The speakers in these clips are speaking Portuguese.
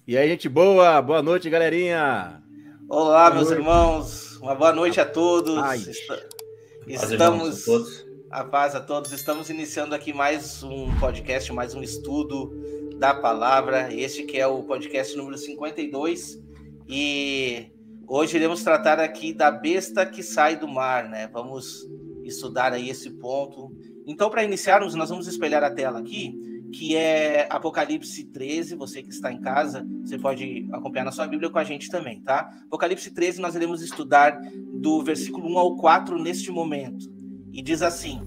E aí, gente boa? Boa noite, galerinha. Olá, meus irmãos. Uma boa noite a todos. A paz a todos. Estamos iniciando aqui mais um podcast, mais um estudo da palavra. Este que é o podcast número 52. E hoje iremos tratar aqui da besta que sai do mar, né? Vamos estudar aí esse ponto. Então, para iniciarmos, nós vamos espelhar a tela aqui, que é Apocalipse 13. Você que está em casa, você pode acompanhar na sua Bíblia com a gente também, tá? Apocalipse 13, nós iremos estudar do versículo 1 ao 4 neste momento. E diz assim: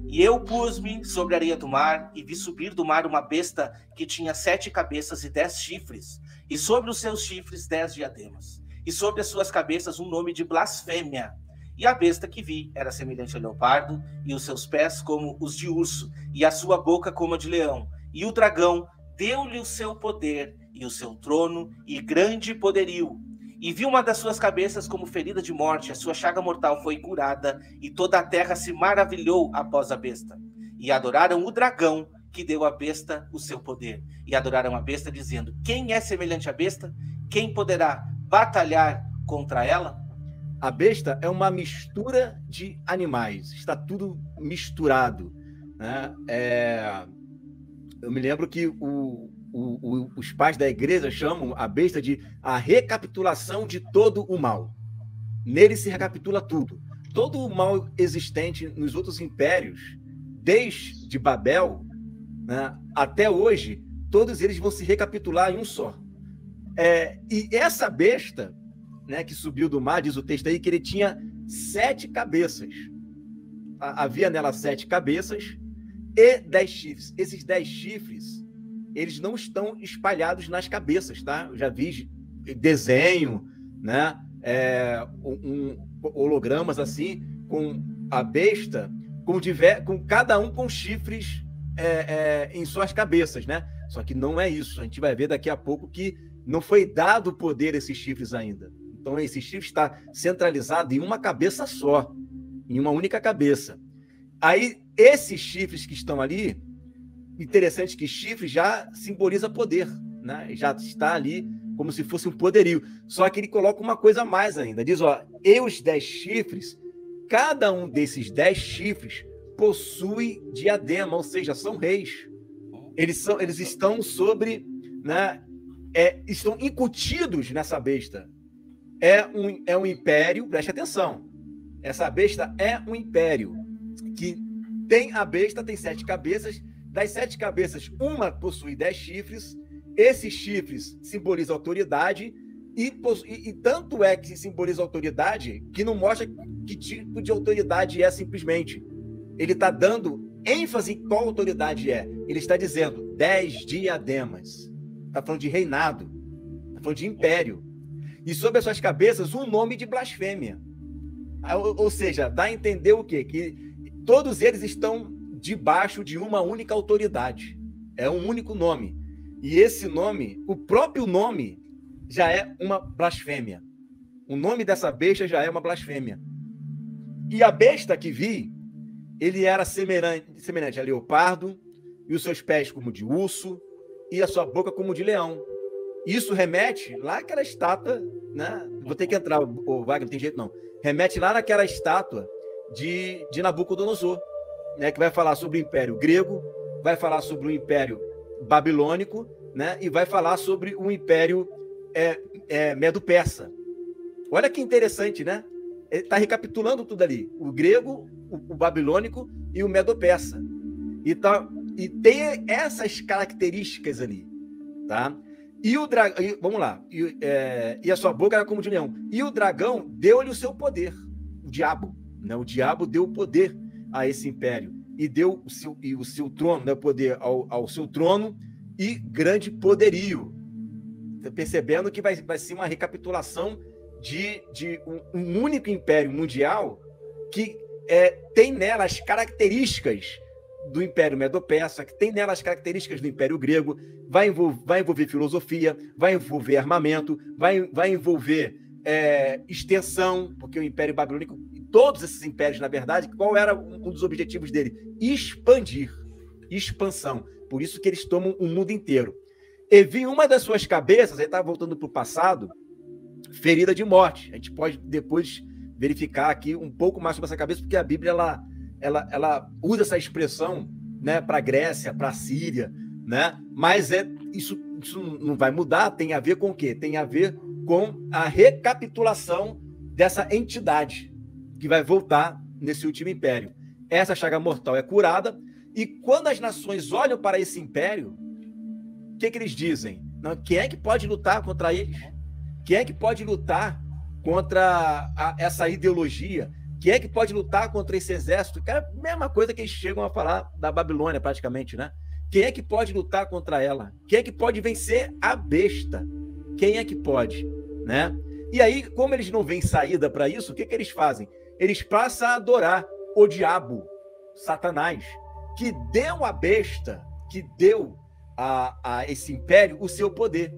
E eu pus-me sobre a areia do mar, e vi subir do mar uma besta que tinha 7 cabeças e 10 chifres, e sobre os seus chifres 10 diademas, e sobre as suas cabeças um nome de blasfêmia. E a besta que vi era semelhante ao leopardo, e os seus pés como os de urso, e a sua boca como a de leão. E o dragão deu-lhe o seu poder, e o seu trono, e grande poderio. E vi uma das suas cabeças como ferida de morte, a sua chaga mortal foi curada, e toda a terra se maravilhou após a besta. E adoraram o dragão, que deu à besta o seu poder. E adoraram a besta, dizendo: Quem é semelhante à besta? Quem poderá batalhar contra ela? A besta é uma mistura de animais, está tudo misturado, né? Eu me lembro que os pais da igreja chamam a besta de a recapitulação de todo o mal. Nele se recapitula tudo. Todo o mal existente nos outros impérios, desde Babel, né, até hoje, todos eles vão se recapitular em um só. E essa besta, né, que subiu do mar, diz o texto aí, que ele tinha 7 cabeças. Havia nela 7 cabeças e 10 chifres. Esses 10 chifres, eles não estão espalhados nas cabeças, tá? Eu já vi desenho, né? Hologramas assim, com a besta, com cada um com chifres em suas cabeças, né? Só que não é isso. A gente vai ver daqui a pouco que não foi dado o poder a esses chifres ainda. Então, esse chifre está centralizado em uma cabeça só, em uma única cabeça. Aí, esses chifres que estão ali, interessante que chifre já simboliza poder, né? Já está ali como se fosse um poderio. Só que ele coloca uma coisa a mais ainda. Diz, e os 10 chifres, cada um desses 10 chifres possui diadema, ou seja, são reis. Eles estão sobre, né? Estão incutidos nessa besta. É um império, preste atenção. Essa besta é um império que a besta tem 7 cabeças. Das 7 cabeças, uma possui 10 chifres. Esses chifres simbolizam autoridade e tanto é que simboliza autoridade que não mostra que tipo de autoridade é simplesmente. Ele está dando ênfase em qual autoridade é. Ele está dizendo 10 diademas. Está falando de reinado. Está falando de império. E sobre as suas cabeças, um nome de blasfêmia. Ou seja, dá a entender o quê? Que todos eles estão debaixo de uma única autoridade. É um único nome. E esse nome, o próprio nome, já é uma blasfêmia. O nome dessa besta já é uma blasfêmia. E a besta que vi, ele era semelhante a leopardo, e os seus pés como de urso, e a sua boca como de leão. Isso remete lá àquela estátua, né? Vou ter que entrar, o Wagner, não tem jeito não. Remete lá naquela estátua de Nabucodonosor, né? Que vai falar sobre o Império Grego, vai falar sobre o Império Babilônico, né? E vai falar sobre o Império Medo-Persa. Olha que interessante, né? Ele está recapitulando tudo ali. O grego, o babilônico e o Medo-Persa. E tem essas características ali, tá? E o dragão, vamos lá, e a sua boca era como de leão. E o dragão deu-lhe o seu poder, o diabo, né? O diabo deu o poder a esse império e deu o seu trono, né? O poder ao seu trono e grande poderio. Tá percebendo que vai ser uma recapitulação de um único império mundial que tem nela as características do Império Medo-Persa, que tem nela as características do Império Grego, vai envolver filosofia, vai envolver armamento, vai envolver extensão, porque o Império Babilônico, todos esses impérios, na verdade, qual era um dos objetivos dele? Expandir, expansão. Por isso que eles tomam o mundo inteiro. e vi uma das suas cabeças, aí está voltando para o passado, ferida de morte. A gente pode depois verificar aqui um pouco mais sobre essa cabeça, porque a Bíblia ela usa essa expressão, né, para a Grécia, para a Síria, né? Mas isso não vai mudar, tem a ver com o quê? Tem a ver com a recapitulação dessa entidade que vai voltar nesse último império. Essa chaga mortal é curada, e quando as nações olham para esse império, o que eles dizem? Não, quem é que pode lutar contra eles? Quem é que pode lutar contra essa ideologia? Quem é que pode lutar contra esse exército? Que é a mesma coisa que eles chegam a falar da Babilônia, praticamente, né? Quem é que pode lutar contra ela? Quem é que pode vencer a besta? Quem é que pode, né? E aí, como eles não veem saída para isso, o que eles fazem? Eles passam a adorar o diabo, Satanás, que deu à besta, que deu a esse império o seu poder.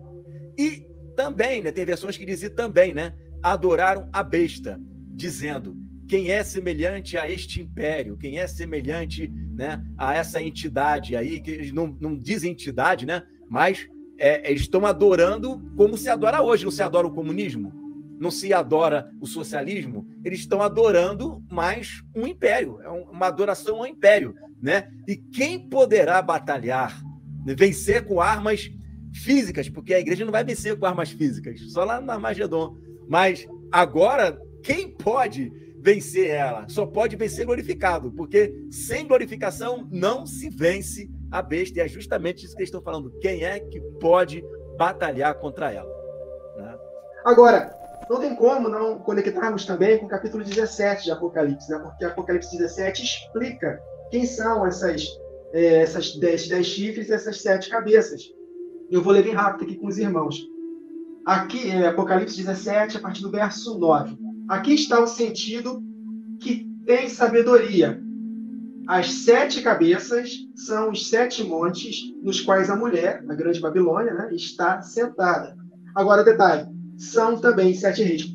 E também, né, tem versões que dizem também, né, adoraram a besta, dizendo: quem é semelhante a este império, quem é semelhante, né, a essa entidade aí, que eles não dizem entidade, né, mas eles estão adorando como se adora hoje. Não se adora o comunismo, não se adora o socialismo, eles estão adorando mais um império, é uma adoração ao império, né? E quem poderá batalhar, vencer com armas físicas, porque a igreja não vai vencer com armas físicas, só lá no Armagedon. Mas agora, quem pode vencer ela? Só pode vencer glorificado, porque sem glorificação não se vence a besta, e é justamente isso que eles estão falando. Quem é que pode batalhar contra ela? Né? Agora, não tem como não conectarmos também com o capítulo 17 de Apocalipse, né? Porque Apocalipse 17 explica quem são esses 10 chifres e essas 7 cabeças. Eu vou ler bem rápido aqui com os irmãos. Aqui, Apocalipse 17, a partir do verso 9. Aqui está o sentido que tem sabedoria. As 7 cabeças são os 7 montes nos quais a mulher, a grande Babilônia, né, está sentada. Agora, detalhe, são também 7 reis.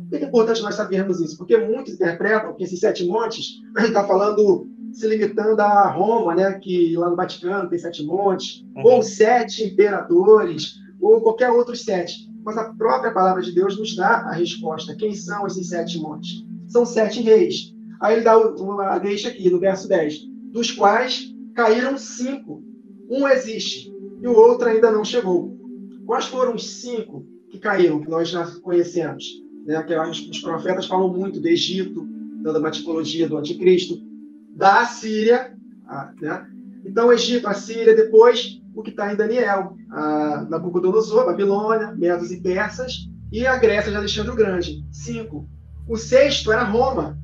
Por que é importante nós sabermos isso? Porque muitos interpretam que esses 7 montes, a gente está falando, se limitando a Roma, né, que lá no Vaticano tem 7 montes, ou 7 imperadores, ou qualquer outro 7. Mas a própria palavra de Deus nos dá a resposta. Quem são esses 7 montes? São 7 reis. Aí ele dá uma deixa aqui, no verso 10, dos quais caíram 5. Um existe, e o outro ainda não chegou. Quais foram os 5 que caíram, que nós já conhecemos? Né? Que os profetas falam muito do Egito, dando uma tipologia do anticristo, da Assíria, né? Então, Egito, Assíria, depois o que está em Daniel, Nabucodonosor, Babilônia, Medos e Persas, e a Grécia de Alexandre o Grande. 5. O 6º era Roma,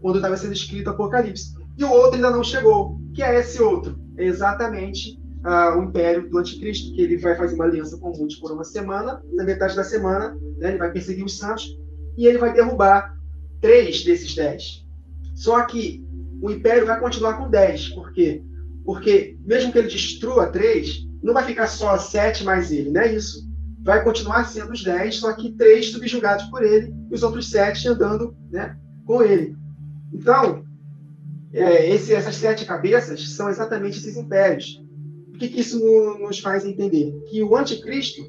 quando estava sendo escrito Apocalipse. E o outro ainda não chegou. Que é esse outro? É exatamente o império do anticristo, que ele vai fazer uma aliança com muitos por uma semana. Na metade da semana, né, ele vai perseguir os santos e ele vai derrubar 3 desses 10. Só que o império vai continuar com 10. Por quê? Porque mesmo que ele destrua 3, não vai ficar só 7 mais ele, não é isso. Vai continuar sendo os 10, só que 3 subjugados por ele e os outros 7 andando, né, com ele. Então, essas 7 cabeças são exatamente esses impérios. O que isso nos faz entender? Que o anticristo,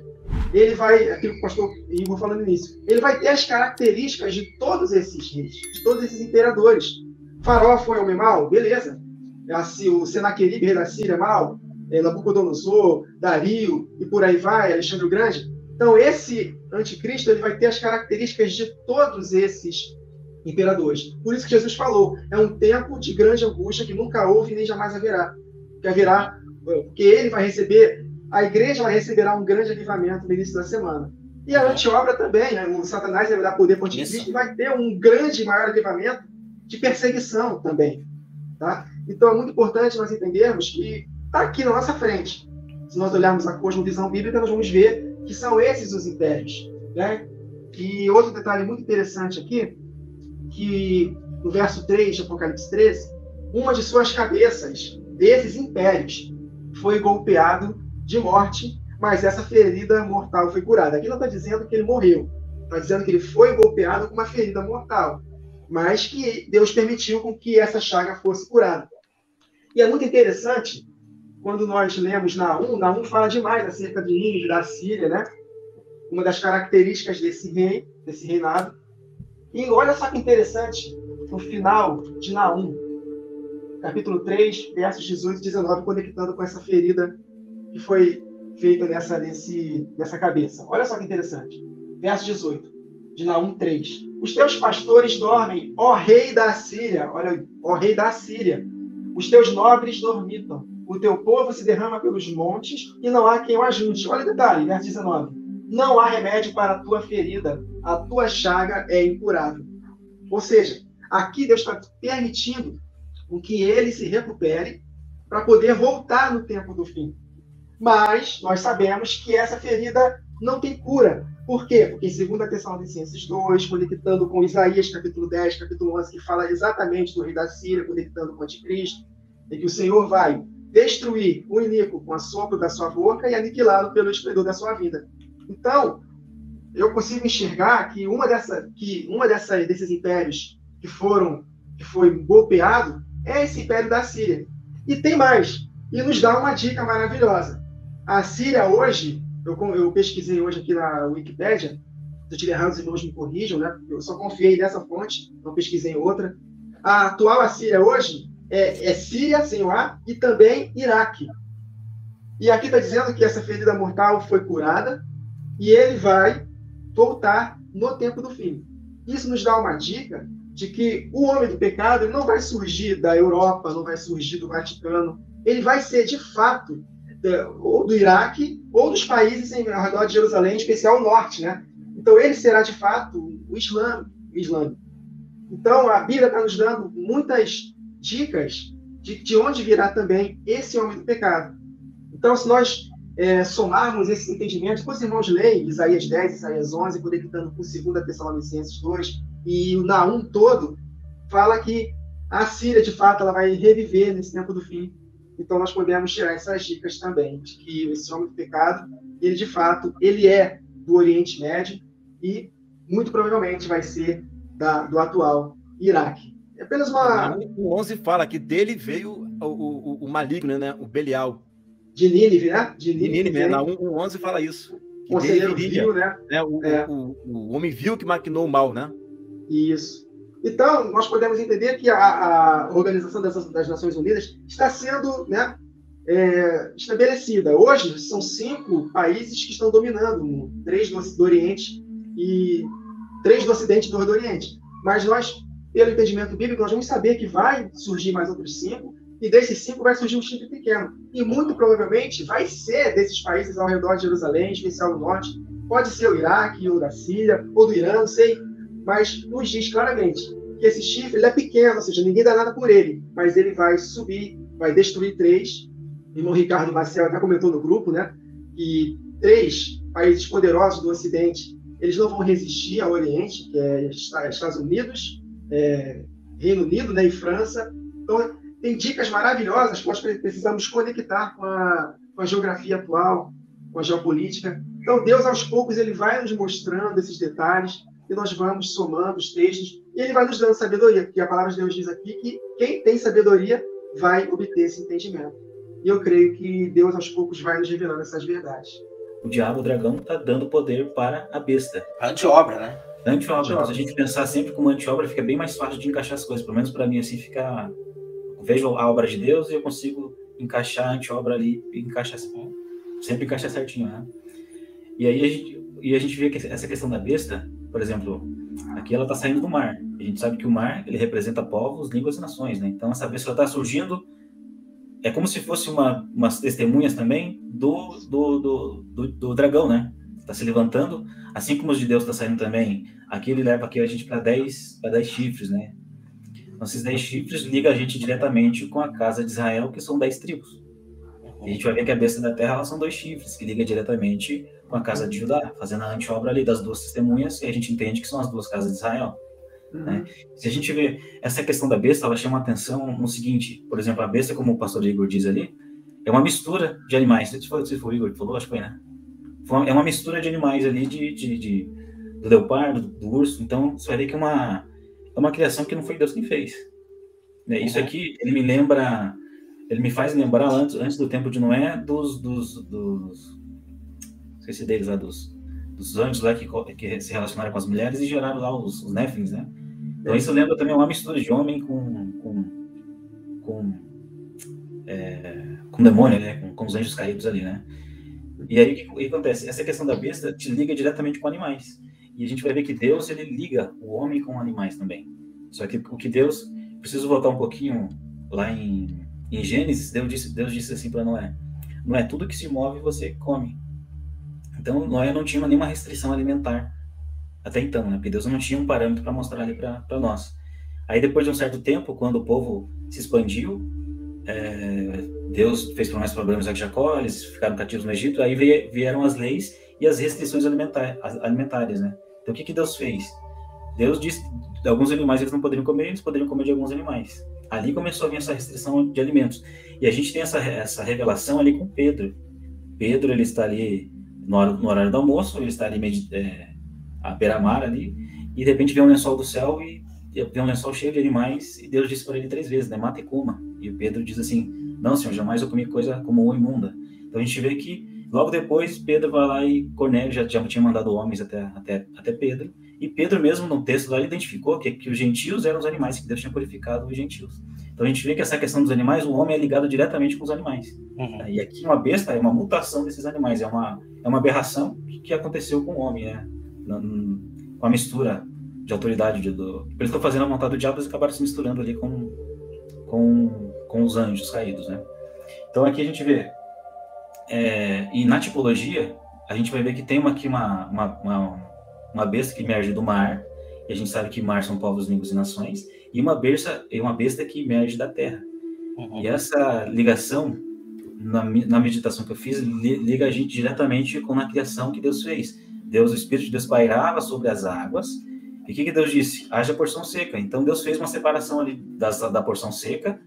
ele vai, aquilo que o pastor Igor falando nisso, ele vai ter as características de todos esses reis, de todos esses imperadores. Faraó foi homem mau? Beleza. O Senaqueribe, rei da Síria, mau. Nabucodonosor, Dario, e por aí vai, Alexandre o Grande. Então, esse anticristo, ele vai ter as características de todos esses imperadores. Por isso que Jesus falou, é um tempo de grande angústia que nunca houve e nem jamais haverá. Que haverá, porque ele vai receber, a igreja vai receberá um grande avivamento no início da semana. E a antiobra também, né? O Satanás vai dar poder para o anticristo e vai ter um grande, maior avivamento de perseguição também. Tá? Então é muito importante nós entendermos que está aqui na nossa frente. Se nós olharmos a cosmovisão bíblica, nós vamos ver que são esses os impérios. Né? E outro detalhe muito interessante aqui, que no verso 3 de Apocalipse 13, uma de suas cabeças desses impérios foi golpeado de morte, mas essa ferida mortal foi curada. Aqui não está dizendo que ele morreu, está dizendo que ele foi golpeado com uma ferida mortal, mas que Deus permitiu com que essa chaga fosse curada. E é muito interessante quando nós lemos Naum fala demais acerca de Nínive, da Síria, né? Uma das características desse reinado. E olha só que interessante, no final de Naum, capítulo 3, versos 18 e 19, conectando com essa ferida que foi feita nessa cabeça. Olha só que interessante. Verso 18, de Naum 3. Os teus pastores dormem, ó rei da Síria. Olha, ó rei da Síria. Os teus nobres dormitam. O teu povo se derrama pelos montes e não há quem o ajunte. Olha o detalhe, verso 19. Não há remédio para a tua ferida. A tua chaga é incurável. Ou seja, aqui Deus está permitindo que ele se recupere para poder voltar no tempo do fim. Mas nós sabemos que essa ferida não tem cura. Por quê? Porque em 2 Tessalonicenses 2, conectando com Isaías, capítulo 10, capítulo 11, que fala exatamente do rei da Síria, conectando com o anticristo, é que o Senhor vai destruir o iníquo com o assopro da sua boca e aniquilá-lo pelo esplendor da sua vida. Então, eu consigo enxergar que desses impérios que foi golpeado é esse império da Síria. E tem mais. E nos dá uma dica maravilhosa. A Síria hoje, eu pesquisei hoje aqui na Wikipédia, se eu estiver errado, os irmãos me corrijam, né? Eu só confiei nessa fonte, não pesquisei em outra. A atual Assíria hoje é Síria, sem o A, e também Iraque. E aqui está dizendo que essa ferida mortal foi curada e ele vai voltar no tempo do fim. Isso nos dá uma dica de que o homem do pecado ele não vai surgir da Europa, não vai surgir do Vaticano. Ele vai ser, de fato, ou do Iraque, ou dos países ao redor de Jerusalém, em especial o norte, né? Então, ele será, de fato, o islâmico. Então, a Bíblia está nos dando muitas dicas de onde virá também esse homem do pecado. Então, se nós somarmos esses entendimentos, depois os irmãos leem Isaías 10, Isaías 11, conectando com 2 Tessalonicenses 2, e o Naum todo, fala que a Síria, de fato, ela vai reviver nesse tempo do fim. Então, nós podemos tirar essas dicas também, de que esse homem do pecado, ele, de fato, ele é do Oriente Médio e, muito provavelmente, vai ser do atual Iraque. É apenas uma... O 11 fala que dele veio o maligno, né? O Belial. De Nínive, né? De Nínive, né? O 11 fala isso. O conselheiro vil, né? O homem vil que maquinou o mal, né? Isso. Então, nós podemos entender que a Organização das Nações Unidas está sendo, né, estabelecida. Hoje, são 5 países que estão dominando, 3 do Oriente e 3 do Ocidente e 2 do Oriente. Mas nós, pelo entendimento bíblico, nós vamos saber que vai surgir mais outros 5, e desses 5 vai surgir um chifre pequeno. E muito provavelmente vai ser desses países ao redor de Jerusalém, em especial no norte. Pode ser o Iraque, ou da Síria, ou do Irã, não sei. Mas nos diz claramente que esse chifre ele é pequeno, ou seja, ninguém dá nada por ele. Mas ele vai subir, vai destruir 3. O irmão Ricardo Maciel até comentou no grupo, né? Que 3 países poderosos do Ocidente, eles não vão resistir ao Oriente, que é Estados Unidos, Reino Unido, né, e França. Então, tem dicas maravilhosas que nós precisamos conectar com a geografia atual, com a geopolítica. Então, Deus, aos poucos, ele vai nos mostrando esses detalhes e nós vamos somando os textos e ele vai nos dando sabedoria, porque a palavra de Deus diz aqui que quem tem sabedoria vai obter esse entendimento. E eu creio que Deus, aos poucos, vai nos revelando essas verdades. O diabo, o dragão, está dando poder para a besta. Anti-obra, né? Anti-obra. Se a gente pensar sempre como anti-obra, fica bem mais fácil de encaixar as coisas. Pelo menos para mim, assim, fica... Eu vejo a obra de Deus e eu consigo encaixar a anti-obra ali e sempre encaixar certinho, né? E aí a gente vê que essa questão da besta, por exemplo, aqui ela está saindo do mar. A gente sabe que o mar, ele representa povos, línguas e nações, né? Então essa besta está surgindo, é como se fosse umas testemunhas também do dragão, né? Está se levantando, assim como os de Deus está saindo também. Aqui ele leva aqui a gente para 10 chifres, né? Então, esses 10 chifres ligam a gente diretamente com a casa de Israel, que são 10 tribos. E a gente vai ver que a besta da terra, elas são 2 chifres, que ligam diretamente com a casa de Judá, fazendo a anti-obra ali das 2 testemunhas, e a gente entende que são as 2 casas de Israel. Né? Se a gente vê essa questão da besta, ela chama atenção no seguinte, por exemplo, a besta, como o pastor Igor diz ali, é uma mistura de animais. Se foi o Igor que falou, acho que foi, né? É uma mistura de animais ali, do leopardo, do urso. Então, você vai ver que é uma criação que não foi Deus quem fez. Né? Isso aqui, ele me lembra ele me faz lembrar antes do tempo de Noé, esqueci deles lá, dos anjos lá que se relacionaram com as mulheres e geraram lá os Néfilins, né? Então isso lembra também uma mistura de homem com demônio, né? Com os anjos caídos ali, né? E aí o que acontece? Essa questão da besta te liga diretamente com animais. E a gente vai ver que Deus, ele liga o homem com animais também. Só que o que Deus... Preciso voltar um pouquinho lá em Gênesis. Deus disse assim para Noé: Noé, tudo que se move você come. Então Noé não tinha nenhuma restrição alimentar até então, né? Porque Deus não tinha um parâmetro para mostrar ali para nós. Aí depois de um certo tempo, quando o povo se expandiu, Deus fez promessa para Abraão, Isaac e Jacó, eles ficaram cativos no Egito, aí vieram as leis e as restrições alimentares, né? Então o que Deus fez? Deus disse que alguns animais eles não poderiam comer, eles poderiam comer de alguns animais. Ali começou a vir essa restrição de alimentos. E a gente tem essa revelação ali com Pedro. Pedro, ele está ali no horário do almoço, ele está ali à beira-mar ali, e de repente vem um lençol do céu e vem um lençol cheio de animais, e Deus disse para ele 3 vezes, né, mata e coma. E o Pedro diz assim: não, Senhor, jamais eu comi coisa como ou imunda. Então a gente vê que logo depois Pedro vai lá e Cornélio já tinha mandado homens até Pedro, e Pedro mesmo no texto lá ele identificou que os gentios eram os animais, que Deus tinha purificado os gentios. Então a gente vê que essa questão dos animais, o homem é ligado diretamente com os animais. Uhum. E aqui uma besta é uma mutação desses animais, é uma aberração que aconteceu com o homem, né? Com a mistura de autoridade. Eles estão fazendo a vontade do diabo, eles acabaram se misturando ali com os anjos caídos, né? Então aqui a gente vê, e na tipologia, a gente vai ver que tem aqui uma besta que emerge do mar, e a gente sabe que mar são povos, línguas e nações, e uma besta que emerge da terra. Uhum. E essa ligação, na meditação que eu fiz, liga a gente diretamente com a criação que Deus fez. O Espírito de Deus pairava sobre as águas, e o que Deus disse? Haja porção seca. Então Deus fez uma separação ali da porção seca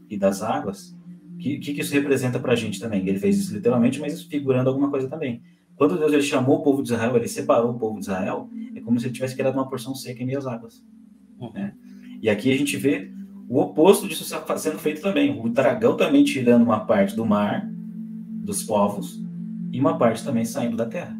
e das águas. O que isso representa para a gente também? Ele fez isso literalmente, mas figurando alguma coisa também. Quando Deus ele chamou o povo de Israel, ele separou o povo de Israel, é como se ele tivesse criado uma porção seca em meio às águas. Né? E aqui a gente vê o oposto disso sendo feito também. O dragão também tirando uma parte do mar, dos povos, e uma parte também saindo da terra.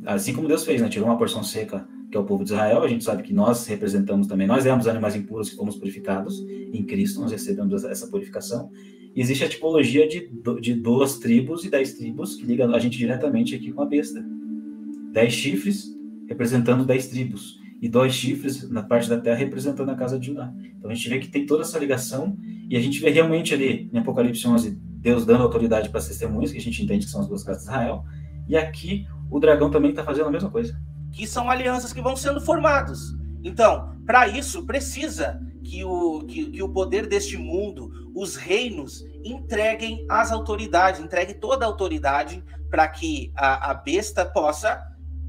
Assim como Deus fez, né? Tirou uma porção seca, que é o povo de Israel. A gente sabe que nós representamos também, nós éramos animais impuros que fomos purificados em Cristo, nós recebemos essa purificação. Existe a tipologia de 2 tribos e 10 tribos, que liga a gente diretamente aqui com a besta. 10 chifres representando 10 tribos, e 2 chifres na parte da terra representando a casa de Judá. Então a gente vê que tem toda essa ligação, e a gente vê realmente ali, em Apocalipse 11, Deus dando autoridade para as testemunhas, que a gente entende que são as 2 casas de Israel, e aqui o dragão também está fazendo a mesma coisa. Que são alianças que vão sendo formadas. Então, para isso, precisa que o poder deste mundo, os reinos, entreguem as autoridades, entreguem toda a autoridade para que a besta possa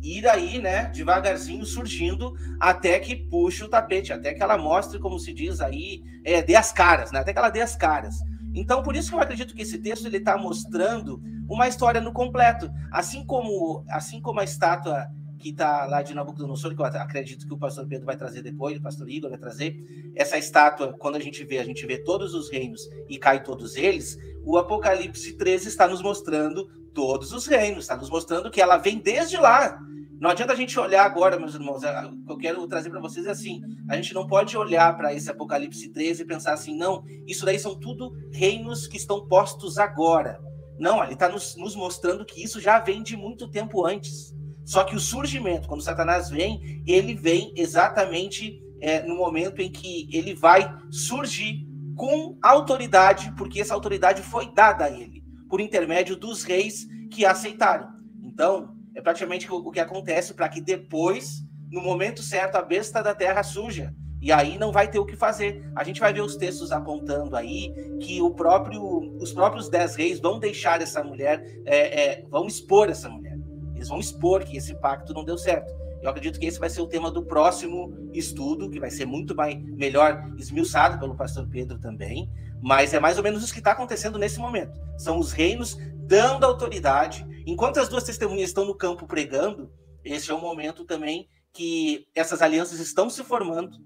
ir aí, né, devagarzinho surgindo, até que puxe o tapete, até que ela mostre, como se diz aí, dê as caras, né, até que ela dê as caras. Então, por isso que eu acredito que esse texto ele está mostrando uma história no completo, assim como a estátua que está lá de Nabucodonosor, que eu acredito que o pastor Pedro vai trazer depois, o pastor Igor vai trazer, essa estátua, quando a gente vê todos os reinos e cai todos eles, o Apocalipse 13 está nos mostrando todos os reinos, está nos mostrando que ela vem desde lá. Não adianta a gente olhar agora, meus irmãos, o que eu quero trazer para vocês é assim, a gente não pode olhar para esse Apocalipse 13 e pensar assim, não, isso daí são tudo reinos que estão postos agora. Não, ele está nos mostrando que isso já vem de muito tempo antes. Só que o surgimento, quando Satanás vem, ele vem exatamente no momento em que ele vai surgir com autoridade, porque essa autoridade foi dada a ele, por intermédio dos reis que aceitaram. Então, é praticamente o que acontece para que depois, no momento certo, a besta da terra surja. E aí não vai ter o que fazer. A gente vai ver os textos apontando aí que os próprios 10 reis vão deixar essa mulher, vão expor essa mulher. Eles vão expor que esse pacto não deu certo. Eu acredito que esse vai ser o tema do próximo estudo, que vai ser muito melhor esmiuçado pelo pastor Pedro também, mas é mais ou menos isso que está acontecendo nesse momento. São os reinos dando autoridade. Enquanto as 2 testemunhas estão no campo pregando, esse é o momento também que essas alianças estão se formando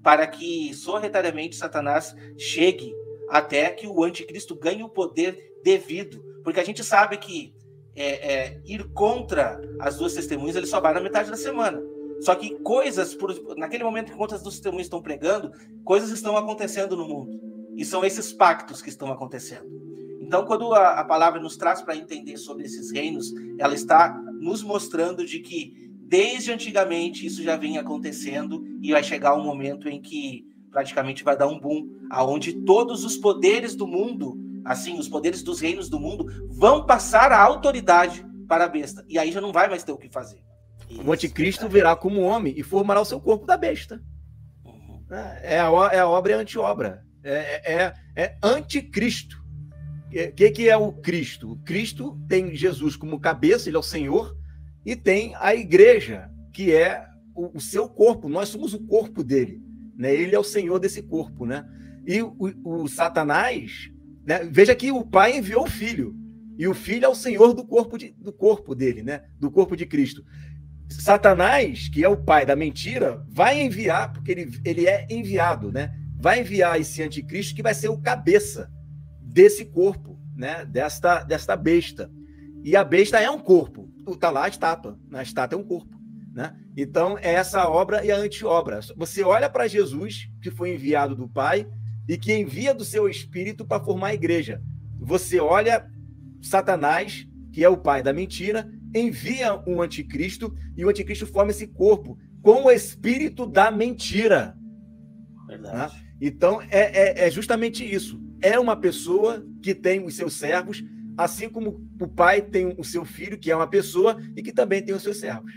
para que, sorrateiramente, Satanás chegue até que o anticristo ganhe o poder devido. Porque a gente sabe que ir contra as duas testemunhas, ele só vai na metade da semana. Só que naquele momento que as duas testemunhas estão pregando, coisas estão acontecendo no mundo. E são esses pactos que estão acontecendo. Então, quando a palavra nos traz para entender sobre esses reinos, ela está nos mostrando de que, desde antigamente, isso já vem acontecendo e vai chegar um momento em que praticamente vai dar um boom, aonde todos os poderes do mundo, assim, os poderes dos reinos do mundo, vão passar a autoridade para a besta. E aí já não vai mais ter o que fazer. O anticristo virá como homem e formará o seu corpo da besta. Uhum. É a obra e a anti-obra. É anticristo. O que é o Cristo? O Cristo tem Jesus como cabeça, ele é o Senhor, e tem a igreja, que é o seu corpo. Nós somos o corpo dele, né? Ele é o Senhor desse corpo, né? E o Satanás, né? Veja que o Pai enviou o Filho, e o Filho é o Senhor do corpo dele, né? Do corpo de Cristo. Satanás, que é o pai da mentira, vai enviar, porque ele é enviado, né? Vai enviar esse anticristo que vai ser o cabeça desse corpo, né? Desta besta. E a besta é um corpo. Está lá a estátua. A estátua é um corpo, né? Então, é essa obra e a anti-obra. Você olha para Jesus, que foi enviado do Pai, e que envia do seu Espírito para formar a igreja. Você olha Satanás, que é o pai da mentira, envia um anticristo, e o anticristo forma esse corpo com o espírito da mentira. Verdade. Né? Então, é justamente isso. É uma pessoa que tem os seus servos, assim como o pai tem o seu filho, que é uma pessoa, e que também tem os seus servos.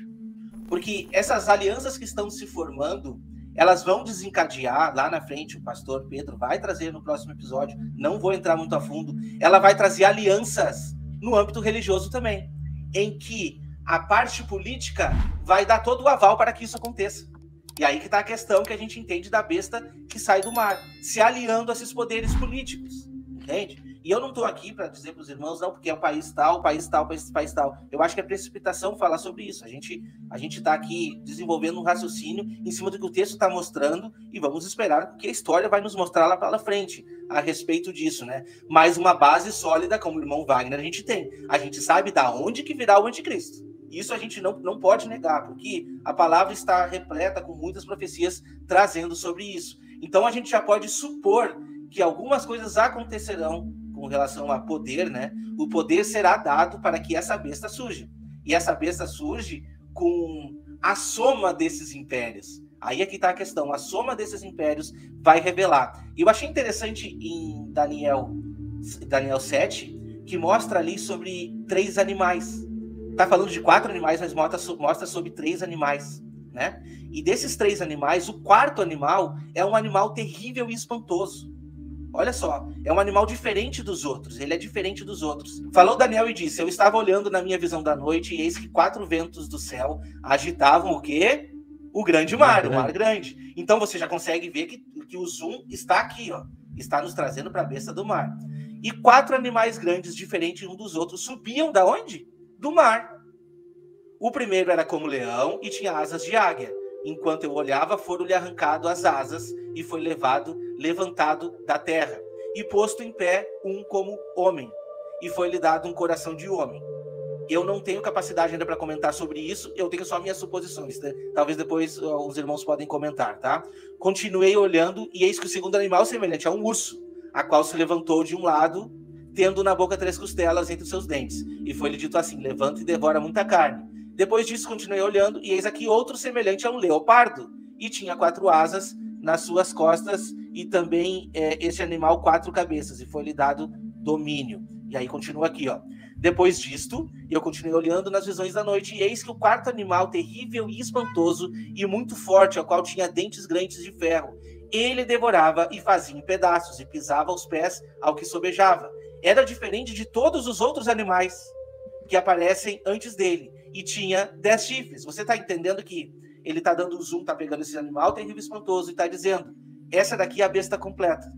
Porque essas alianças que estão se formando, elas vão desencadear lá na frente, o pastor Pedro vai trazer no próximo episódio, não vou entrar muito a fundo, ela vai trazer alianças no âmbito religioso também, em que a parte política vai dar todo o aval para que isso aconteça. E aí que está a questão que a gente entende da besta que sai do mar, se aliando a esses poderes políticos, entende? E eu não estou aqui para dizer para os irmãos, não, porque é o país tal, país tal, país tal. Eu acho que é precipitação falar sobre isso. A gente está aqui desenvolvendo um raciocínio em cima do que o texto está mostrando e vamos esperar que a história vai nos mostrar lá pela frente a respeito disso, né? Mas uma base sólida, como o irmão Wagner, a gente tem. A gente sabe da onde que virá o anticristo. Isso a gente não pode negar, porque a palavra está repleta com muitas profecias trazendo sobre isso. Então a gente já pode supor que algumas coisas acontecerão com relação a poder, né? O poder será dado para que essa besta surja. E essa besta surge com a soma desses impérios. Aí é que está a questão. A soma desses impérios vai revelar. E eu achei interessante em Daniel 7, que mostra ali sobre 3 animais. Está falando de 4 animais, mas mostra sobre 3 animais, né? E desses 3 animais, o 4º animal é um animal terrível e espantoso. Olha só, é um animal diferente dos outros, ele é diferente dos outros. Falou Daniel e disse, eu estava olhando na minha visão da noite e eis que 4 ventos do céu agitavam o quê? O grande mar, o mar grande. Então você já consegue ver que o zoom está aqui, ó, está nos trazendo para a besta do mar. E 4 animais grandes, diferentes um dos outros, subiam da onde? Do mar. O primeiro era como leão e tinha asas de águia. Enquanto eu olhava, foram-lhe arrancado as asas e foi levantado da terra, e posto em pé um como homem, e foi-lhe dado um coração de homem. Eu não tenho capacidade ainda para comentar sobre isso, eu tenho só minhas suposições, né? Talvez depois os irmãos podem comentar, tá? Continuei olhando, e eis que o segundo animal semelhante a um urso, a qual se levantou de um lado, tendo na boca 3 costelas entre os seus dentes, e foi-lhe dito assim, levanta e devora muita carne. Depois disso, continuei olhando, e eis aqui outro semelhante a um leopardo, e tinha 4 asas nas suas costas, e também este animal 4 cabeças, e foi-lhe dado domínio. E aí continua aqui, ó. Depois disto, eu continuei olhando nas visões da noite, e eis que o 4º animal, terrível e espantoso, e muito forte, ao qual tinha dentes grandes de ferro, ele devorava e fazia em pedaços, e pisava aos pés ao que sobejava. Era diferente de todos os outros animais que aparecem antes dele, e tinha 10 chifres. Você está entendendo que ele está dando um zoom, está pegando esse animal terrível e espantoso e está dizendo, essa daqui é a besta completa.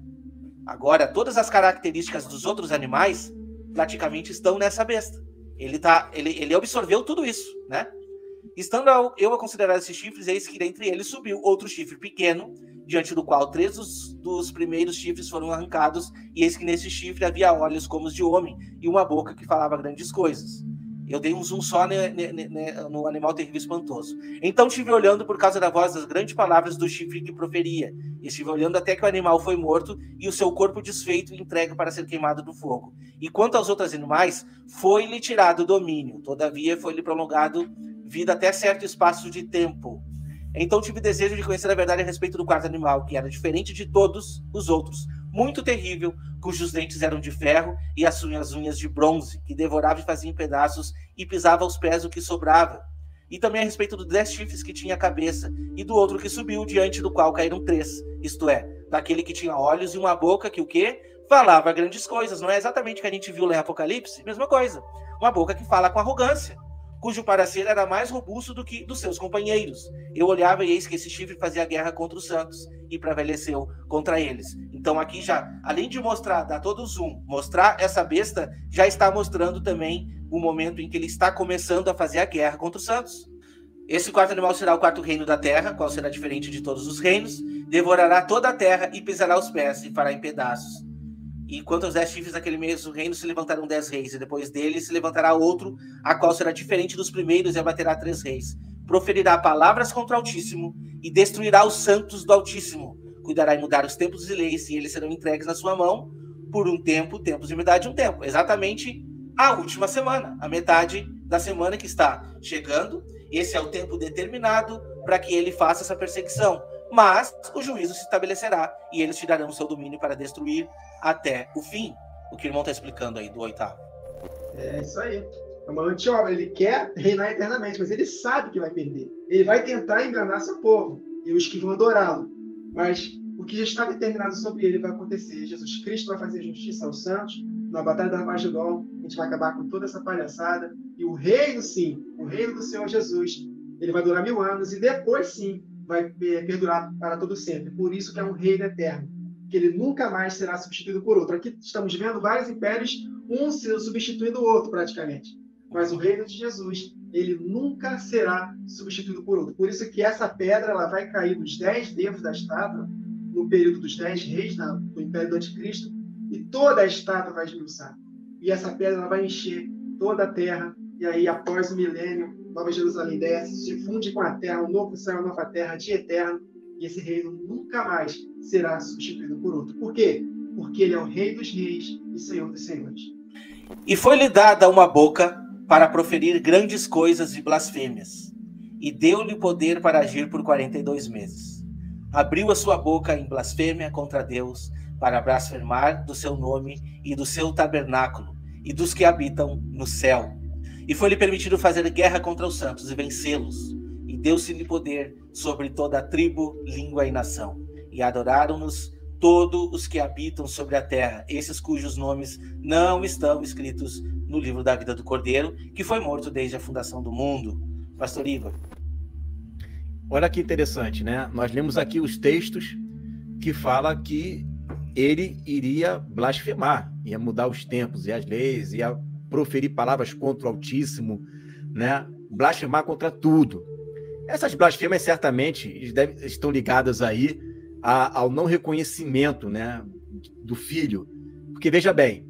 Agora, todas as características dos outros animais praticamente estão nessa besta. Ele absorveu tudo isso, né? Estando eu a considerar esses chifres, eis que dentre eles subiu outro chifre pequeno, diante do qual 3 dos primeiros chifres foram arrancados, e eis que nesse chifre havia olhos como os de homem, e uma boca que falava grandes coisas. Eu dei um zoom só no animal terrível e espantoso. Então estive olhando por causa da voz das grandes palavras do chifre que proferia. E estive olhando até que o animal foi morto e o seu corpo desfeito e entregue para ser queimado no fogo. E quanto aos outros animais, foi-lhe tirado o domínio. Todavia foi-lhe prolongado vida até certo espaço de tempo. Então tive desejo de conhecer a verdade a respeito do quarto animal, que era diferente de todos os outros, muito terrível, cujos dentes eram de ferro e as unhas de bronze, que devorava e fazia em pedaços e pisava aos pés o que sobrava. E também a respeito dos 10 chifres que tinha a cabeça, e do outro que subiu, diante do qual caíram 3, isto é, daquele que tinha olhos e uma boca que o quê? Falava grandes coisas. Não é exatamente o que a gente viu lá em Apocalipse? Mesma coisa. Uma boca que fala com arrogância, cujo parecer era mais robusto do que dos seus companheiros. Eu olhava e eis que esse chifre fazia guerra contra os santos e prevaleceu contra eles. Então aqui já, além de mostrar, dar todo o zoom, mostrar essa besta, já está mostrando também o momento em que ele está começando a fazer a guerra contra os santos. Esse quarto animal será o quarto reino da terra, qual será diferente de todos os reinos, devorará toda a terra e pisará os pés e fará em pedaços. E quanto aos 10 chifres daquele mesmo reino, se levantarão 10 reis, e depois dele se levantará outro, a qual será diferente dos primeiros, e abaterá 3 reis. Proferirá palavras contra o Altíssimo, e destruirá os santos do Altíssimo. Cuidará em mudar os tempos e leis, e eles serão entregues na sua mão, por um tempo, tempos de metade de um tempo. Exatamente a última semana, a metade da semana que está chegando. Esse é o tempo determinado para que ele faça essa perseguição. Mas o juízo se estabelecerá, e eles tirarão o seu domínio para destruir até o fim. O que o irmão está explicando aí do 8º. É isso aí. É uma anti-obra. Ele quer reinar eternamente, mas ele sabe que vai perder. Ele vai tentar enganar seu povo e os que vão adorá-lo. Mas o que já está determinado sobre ele vai acontecer. Jesus Cristo vai fazer justiça aos santos. Na Batalha do Armagedon, a gente vai acabar com toda essa palhaçada. E o reino, sim, o reino do Senhor Jesus, ele vai durar 1000 anos e depois, sim, vai perdurar para todo sempre. Por isso que é um reino eterno, que ele nunca mais será substituído por outro. Aqui estamos vendo vários impérios, um sendo substituindo o outro, praticamente. Mas o reino de Jesus, ele nunca será substituído por outro. Por isso que essa pedra ela vai cair nos 10 dedos da estátua, no período dos 10 reis do Império do Anticristo, e toda a estátua vai esmiuçar. E essa pedra ela vai encher toda a terra, e aí, após o milênio, Nova Jerusalém desce, se funde com a terra, um novo céu, uma nova terra, dia eterno, e esse reino nunca mais será substituído por outro. Por quê? Porque ele é o Rei dos Reis e Senhor dos Senhores. E foi-lhe dada uma boca para proferir grandes coisas e blasfêmias, e deu-lhe poder para agir por 42 meses. Abriu a sua boca em blasfêmia contra Deus, para blasfemar do seu nome e do seu tabernáculo, e dos que habitam no céu. E foi-lhe permitido fazer guerra contra os santos e vencê-los. E deu-se-lhe poder sobre toda a tribo, língua e nação. E adoraram-nos todos os que habitam sobre a terra, esses cujos nomes não estão escritos no livro da vida do Cordeiro, que foi morto desde a fundação do mundo. Pastor Igor. Olha que interessante, né? Nós lemos aqui os textos que fala que ele iria blasfemar, ia mudar os tempos e as leis, ia proferir palavras contra o Altíssimo, né? Blasfemar contra tudo. Essas blasfêmias certamente estão ligadas aí ao não reconhecimento, né, do filho. Porque, veja bem,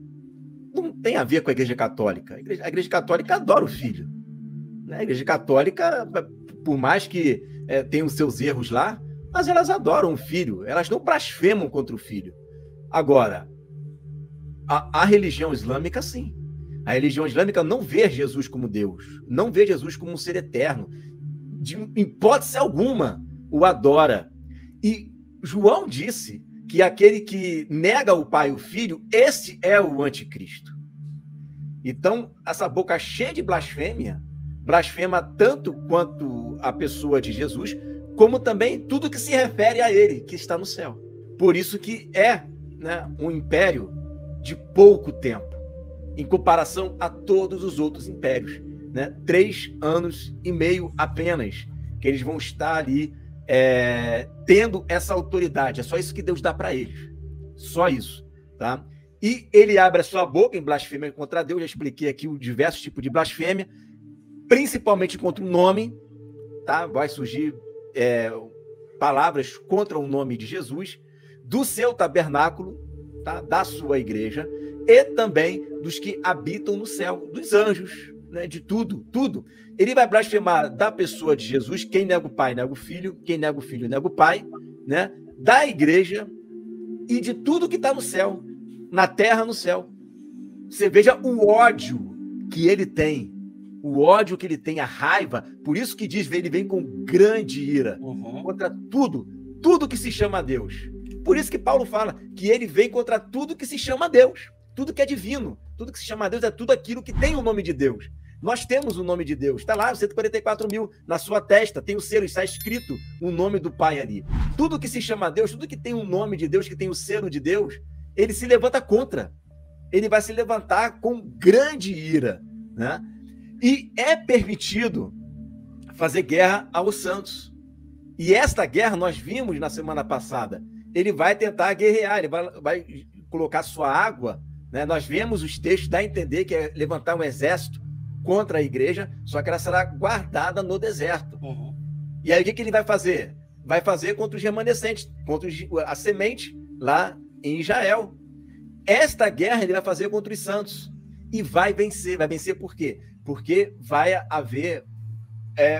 não tem a ver com a Igreja Católica. A Igreja Católica adora o filho. Né? A Igreja Católica, por mais que tenha os seus erros lá, mas elas adoram o filho. Elas não blasfemam contra o filho. Agora, a religião islâmica, sim. A religião islâmica não vê Jesus como Deus, não vê Jesus como um ser eterno. De hipótese alguma, o adora. E João disse que aquele que nega o Pai e o Filho, esse é o anticristo. Então, essa boca cheia de blasfêmia, blasfema tanto quanto a pessoa de Jesus, como também tudo que se refere a ele, que está no céu. Por isso que é, né, um império de pouco tempo, em comparação a todos os outros impérios. Né? 3 anos e meio apenas, que eles vão estar ali tendo essa autoridade. É só isso que Deus dá para eles. Só isso. Tá? E ele abre a sua boca em blasfêmia contra Deus. Já expliquei aqui os diversos tipos de blasfêmia, principalmente contra o nome. Tá? Vai surgir palavras contra o nome de Jesus, do seu tabernáculo, tá? Da sua igreja, e também dos que habitam no céu, dos anjos, né? De tudo. Ele vai blasfemar da pessoa de Jesus. Quem nega o Pai, nega o Filho. Quem nega o Filho, nega o Pai, né? Da igreja e de tudo que está no céu, na terra, no céu. Você veja o ódio que ele tem, a raiva. Por isso que diz, ele vem com grande ira contra tudo que se chama Deus. Por isso que Paulo fala que ele vem contra tudo que se chama Deus, tudo que é divino, tudo que se chama Deus é tudo aquilo que tem o nome de Deus. Nós temos o nome de Deus, está lá, 144 mil na sua testa, tem o selo, está escrito o nome do Pai ali. Tudo que se chama Deus, tudo que tem o nome de Deus, que tem o selo de Deus, ele se levanta contra. Ele vai se levantar com grande ira, né? E é permitido fazer guerra aos santos. E esta guerra nós vimos na semana passada. Ele vai tentar guerrear, ele vai colocar sua água, né? Nós vemos os textos, dá a entender que é levantar um exército contra a igreja, só que ela será guardada no deserto. E aí o que ele vai fazer? Vai fazer contra os remanescentes, contra a semente lá em Israel. Esta guerra ele vai fazer contra os santos e vai vencer. Vai vencer por quê? Porque vai haver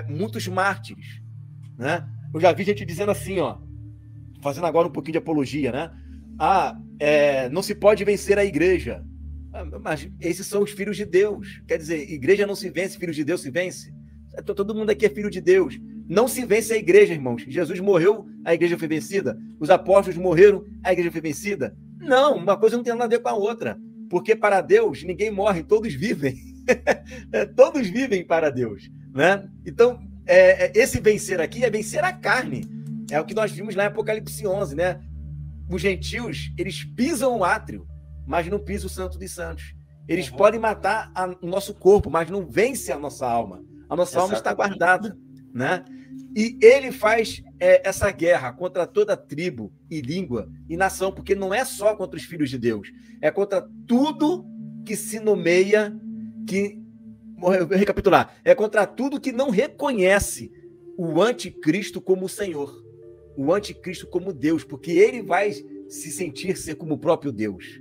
muitos mártires, né? Eu já vi gente dizendo assim, ó, fazendo agora um pouquinho de apologia, né? Não se pode vencer a igreja. Mas esses são os filhos de Deus. Quer dizer, igreja não se vence, filhos de Deus se vence. Todo mundo aqui é filho de Deus. Não se vence a igreja, irmãos. Jesus morreu, a igreja foi vencida. Os apóstolos morreram, a igreja foi vencida. Não, uma coisa não tem nada a ver com a outra. Porque para Deus ninguém morre, todos vivem. Todos vivem para Deus, né? Então, esse vencer aqui é vencer a carne. É o que nós vimos lá em Apocalipse 11, né? Os gentios, eles pisam o átrio, mas não pisam o Santo dos Santos. Eles podem matar o nosso corpo, mas não vence a nossa alma. A nossa alma está guardada, né? E ele faz essa guerra contra toda tribo e língua e nação, porque não é só contra os filhos de Deus, é contra tudo que se nomeia, vou recapitular, é contra tudo que não reconhece o anticristo como o Senhor, o anticristo como Deus, porque ele vai se sentir ser como o próprio Deus,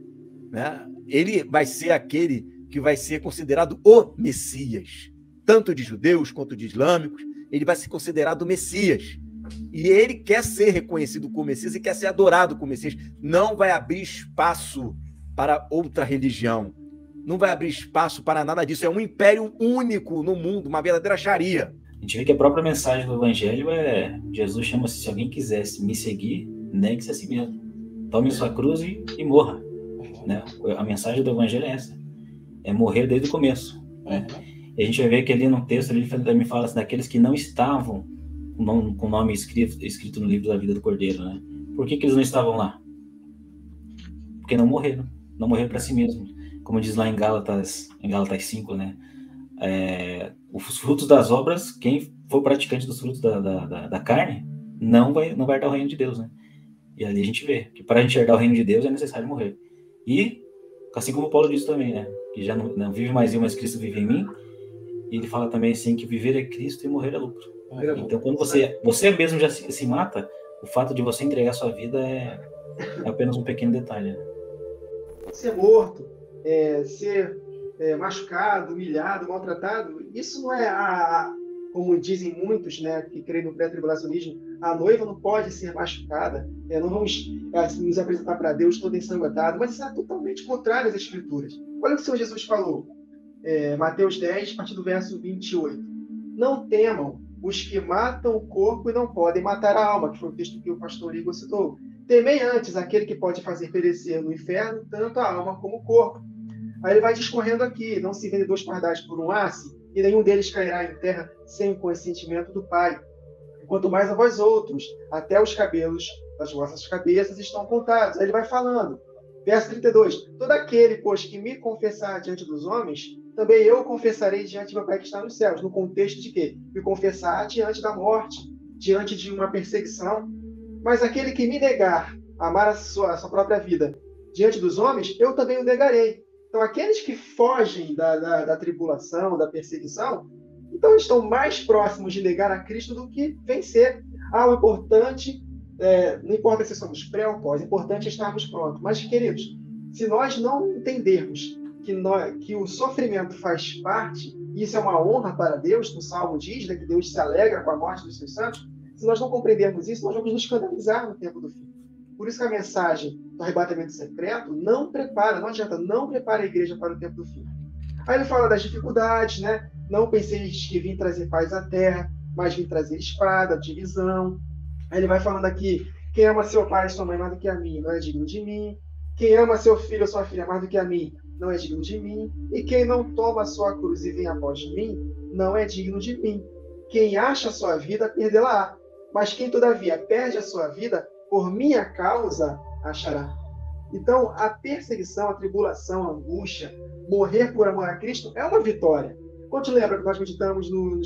né? Ele vai ser aquele que vai ser considerado o Messias, tanto de judeus quanto de islâmicos. Ele vai ser considerado o Messias. E ele quer ser reconhecido como Messias e quer ser adorado como Messias. Não vai abrir espaço para outra religião. Não vai abrir espaço para nada disso. É um império único no mundo, uma verdadeira Sharia. A gente vê que a própria mensagem do Evangelho Jesus chama: se alguém quisesse me seguir, negue-se a si mesmo. Tome sua cruz e morra. Né? A mensagem do Evangelho é essa. É morrer desde o começo. Né? E a gente vai ver que ali no texto ele também fala assim, daqueles que não estavam com o nome escrito no livro da vida do Cordeiro, né? Por que eles não estavam lá? Porque não morreram para si mesmos. Como diz lá em Gálatas 5, né? Os frutos das obras, quem for praticante dos frutos da carne, não vai herdar o reino de Deus, né? E ali a gente vê que para a gente herdar o reino de Deus é necessário morrer. E, assim como Paulo disse também, né? Que já não vive mais eu, mas Cristo vive em mim. E ele fala também assim, que viver é Cristo e morrer é lucro. Então, quando você mesmo já se mata, o fato de você entregar sua vida é apenas um pequeno detalhe. Né? Ser morto, ser machucado, humilhado, maltratado, isso não é como dizem muitos, né, que creem no pré-tribulacionismo, a noiva não pode ser machucada, não vamos nos apresentar para Deus todo ensanguentado, mas isso é totalmente contrário às Escrituras. Olha o que o Senhor Jesus falou. Mateus 10, a partir do verso 28. Não temam os que matam o corpo e não podem matar a alma, que foi o texto que o pastor Igor citou. Temei antes aquele que pode fazer perecer no inferno tanto a alma como o corpo. Aí ele vai discorrendo aqui: não se vende 2 pardais por um asse, e nenhum deles cairá em terra sem o consentimento do Pai. Quanto mais a vós outros, até os cabelos das vossas cabeças estão contados. Aí ele vai falando. Verso 32. Todo aquele, pois, que me confessar diante dos homens, também eu confessarei diante do meu Pai que está nos céus. No contexto de quê? Me confessar diante da morte, diante de uma perseguição. Mas aquele que me negar, amar a sua própria vida diante dos homens, eu também o negarei. Então, aqueles que fogem da tribulação, da perseguição, então estão mais próximos de negar a Cristo do que vencer. O importante, não importa se somos pré ou pós, o importante é estarmos prontos. Mas, queridos, se nós não entendermos que o sofrimento faz parte, e isso é uma honra para Deus, no Salmo diz, né, que Deus se alegra com a morte dos seus santos, se nós não compreendermos isso, nós vamos nos escandalizar no tempo do fim. Por isso que a mensagem do arrebatamento secreto não adianta, não prepara a igreja para o tempo do fim. Aí ele fala das dificuldades, né? Não penseis que vim trazer paz à terra, mas vim trazer espada, divisão. Aí ele vai falando aqui, quem ama seu pai e sua mãe mais do que a mim, não é digno de mim. Quem ama seu filho ou sua filha mais do que a mim, não é digno de mim. E quem não toma a sua cruz e vem após mim, não é digno de mim. Quem acha a sua vida, perdê-la-á. Mas quem, todavia, perde a sua vida, por minha causa, achará. Então, a perseguição, a tribulação, a angústia, morrer por amor a Cristo é uma vitória. Quando te lembra que nós meditamos no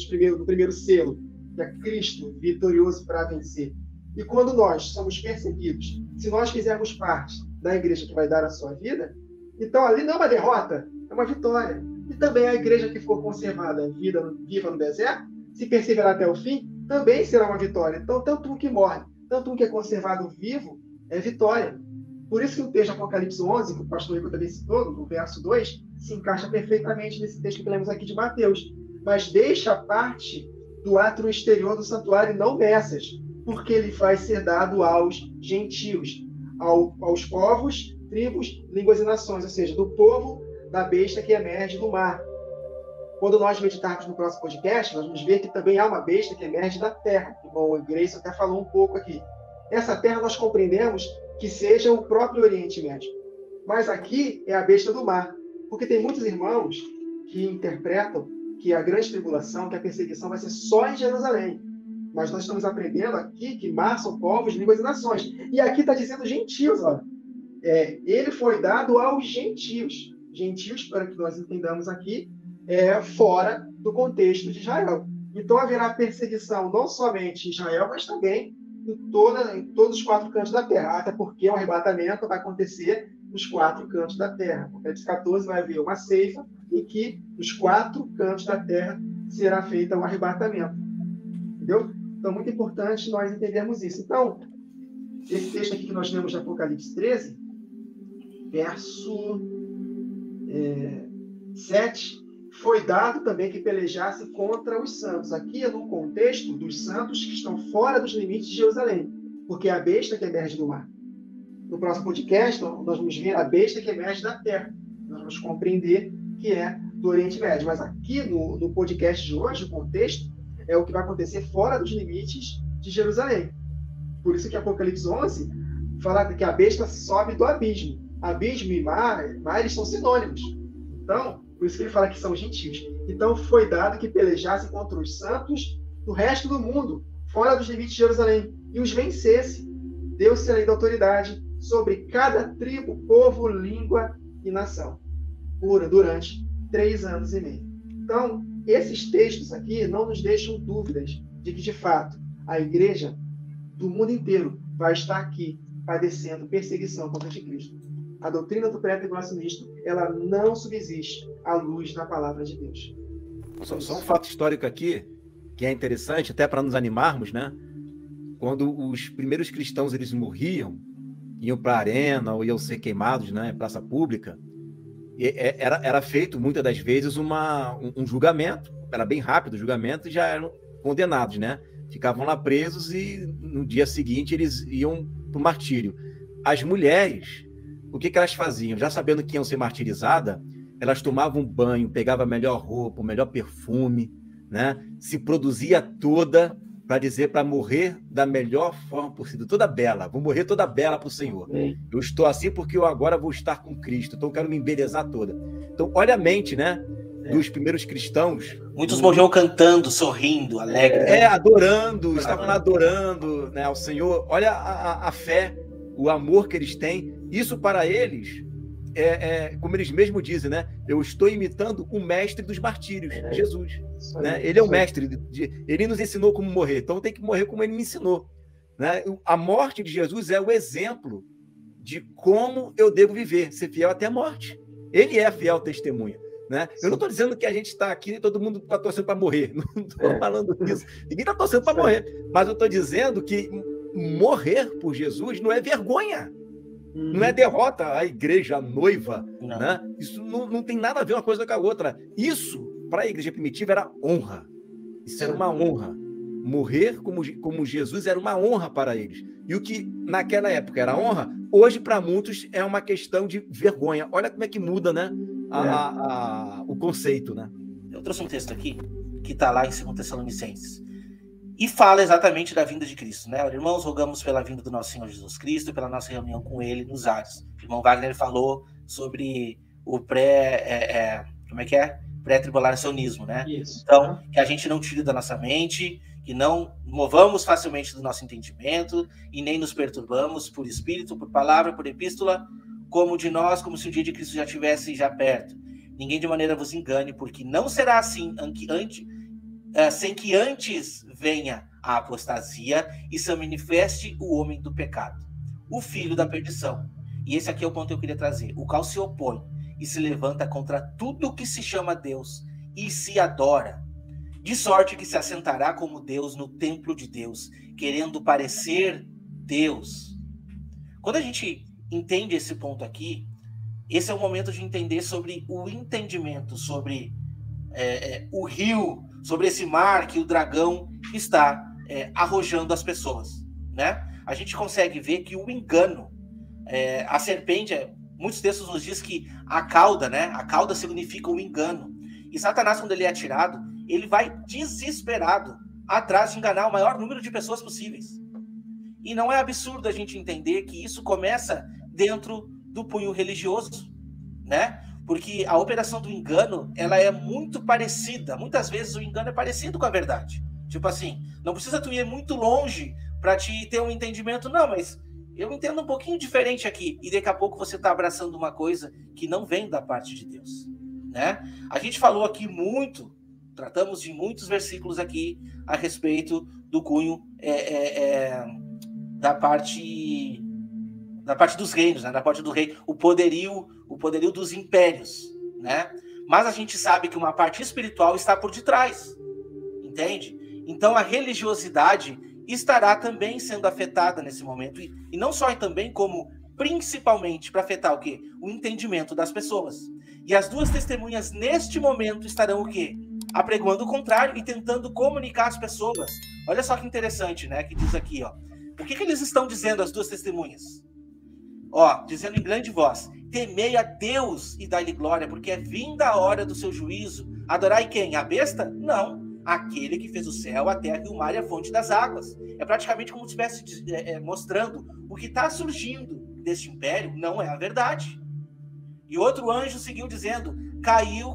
primeiro selo, que é Cristo vitorioso para vencer. E quando nós somos perseguidos, se nós fizermos parte da igreja que vai dar a sua vida, então ali não é uma derrota, é uma vitória. E também a igreja que for conservada viva no deserto, se perseverar até o fim, também será uma vitória. Então, tanto um que morre, tanto um que é conservado vivo, é vitória. Por isso que o texto de Apocalipse 11, que o pastor Rico também citou, no verso 2, se encaixa perfeitamente nesse texto que lemos aqui de Mateus. Mas deixa a parte do átrio exterior do santuário não nessas, porque ele vai ser dado aos gentios, aos povos, tribos, línguas e nações, ou seja, do povo da besta que emerge do mar. Quando nós meditarmos no próximo podcast, nós vamos ver que também há uma besta que emerge da terra. O Grace até falou um pouco aqui. Essa terra nós compreendemos que seja o próprio Oriente Médio. Mas aqui é a besta do mar. Porque tem muitos irmãos que interpretam que a grande tribulação, que a perseguição vai ser só em Jerusalém. Mas nós estamos aprendendo aqui que mar são povos, línguas e nações. E aqui está dizendo gentios, olha. Ele foi dado aos gentios. Gentios, para que nós entendamos aqui, fora do contexto de Israel. Então haverá perseguição não somente em Israel, mas também em todos os 4 cantos da terra. Até porque o arrebatamento vai acontecer nos 4 cantos da terra. No Apocalipse 14 vai haver uma ceifa em que nos 4 cantos da terra será feito o arrebatamento. Entendeu? Então, muito importante nós entendermos isso. Então, esse texto aqui que nós lemos de Apocalipse 13, verso 7, foi dado também que pelejasse contra os santos. Aqui é no contexto dos santos que estão fora dos limites de Jerusalém, porque é a besta que emerge do mar. No próximo podcast, nós vamos ver a besta que emerge da terra. Nós vamos compreender que é do Oriente Médio. Mas aqui no podcast de hoje, o contexto é o que vai acontecer fora dos limites de Jerusalém. Por isso que Apocalipse 11 fala que a besta sobe do abismo. Abismo e mar eles são sinônimos. Então, por isso que ele fala que são gentios. Então, foi dado que pelejasse contra os santos do resto do mundo, fora dos limites de Jerusalém, e os vencesse. Deu-se a lei da autoridade sobre cada tribo, povo, língua e nação, durante 3 anos e meio. Então, esses textos aqui não nos deixam dúvidas de que, de fato, a igreja do mundo inteiro vai estar aqui padecendo perseguição contra o anticristo. A doutrina do pré-tribulacionista, ela não subsiste à luz da palavra de Deus. Só um fato histórico aqui, que é interessante, até para nos animarmos, né? Quando os primeiros cristãos eles morriam, iam para a arena ou iam ser queimados, né, em praça pública, era feito, muitas das vezes, um julgamento, era bem rápido o julgamento, e já eram condenados, né? Ficavam lá presos e no dia seguinte eles iam para o martírio. As mulheres, o que elas faziam? Já sabendo que iam ser martirizadas, elas tomavam banho, pegavam a melhor roupa, o melhor perfume, né? Se produzia toda para morrer da melhor forma possível, toda bela. Vou morrer toda bela para o Senhor. Eu estou assim porque eu agora vou estar com Cristo, então eu quero me embelezar toda. Então, olha a mente, né? Dos primeiros cristãos. Muitos morriam cantando, sorrindo, alegres. Adorando, estavam lá adorando, né, ao Senhor. Olha a fé, o amor que eles têm. Isso para eles, como eles mesmos dizem, né? Eu estou imitando o mestre dos martírios, Jesus. Né? Ele é o mestre. Ele nos ensinou como morrer, então tem que morrer como ele me ensinou. Né? A morte de Jesus é o exemplo de como eu devo viver, ser fiel até a morte. Ele é a fiel testemunha. né? Eu não estou dizendo que a gente está aqui e todo mundo está torcendo para morrer. Não estou falando isso. Ninguém está torcendo para morrer. Mas eu estou dizendo que morrer por Jesus não é vergonha. Não é derrota a igreja, a noiva. Né? Isso não tem nada a ver uma coisa com a outra. Isso, para a igreja primitiva, era honra. Isso era uma honra. Morrer como Jesus era uma honra para eles. E o que naquela época era honra, hoje para muitos é uma questão de vergonha. Olha como é que muda, né? O conceito, né? Eu trouxe um texto aqui que está lá em 2 Tessalonicenses e fala exatamente da vinda de Cristo, né? Irmãos, rogamos pela vinda do nosso Senhor Jesus Cristo, pela nossa reunião com Ele nos ares. O irmão Wagner falou sobre o pré-tribulacionismo, né? Isso. Então, que a gente não tire da nossa mente, que não movamos facilmente do nosso entendimento e nem nos perturbamos por espírito, por palavra, por epístola, como de nós, como se o dia de Cristo já estivesse já perto. Ninguém de maneira vos engane, porque não será assim sem que antes venha a apostasia e se manifeste o homem do pecado, o filho da perdição. E esse aqui é o ponto que eu queria trazer. O qual se opõe e se levanta contra tudo que se chama Deus e se adora, de sorte que se assentará como Deus no templo de Deus, querendo parecer Deus. Quando a gente entende esse ponto aqui, esse é o momento de entender sobre o entendimento, sobre o rio, sobre esse mar que o dragão está arrojando as pessoas, né? A gente consegue ver que o engano, a serpente, muitos textos nos diz que a cauda, né? A cauda significa o engano. E Satanás, quando ele é atirado, ele vai desesperado atrás de enganar o maior número de pessoas possíveis. E não é absurdo a gente entender que isso começa dentro do punho religioso, né? Porque a operação do engano, ela é muito parecida. Muitas vezes o engano é parecido com a verdade. Tipo assim, não precisa tu ir muito longe para te ter um entendimento. Não, mas eu entendo um pouquinho diferente aqui. E daqui a pouco você está abraçando uma coisa que não vem da parte de Deus, né? A gente falou aqui muito, tratamos de muitos versículos aqui a respeito do cunho da parte dos reinos, né? Da parte do rei, o poderio dos impérios, né? Mas a gente sabe que uma parte espiritual está por detrás, entende? Então a religiosidade estará também sendo afetada nesse momento, e não só também, como principalmente para afetar o quê? O entendimento das pessoas. E as duas testemunhas neste momento estarão o quê? Apregoando o contrário e tentando comunicar às pessoas. Olha só que interessante, né? Que diz aqui, ó. O que eles estão dizendo, as duas testemunhas? Ó, dizendo em grande voz: temei a Deus e dai-lhe glória, porque é vinda a hora do seu juízo. Adorai quem? A besta? Não. Aquele que fez o céu, a terra e o mar e a fonte das águas. É praticamente como se estivesse mostrando o que está surgindo deste império não é a verdade. E outro anjo seguiu dizendo: caiu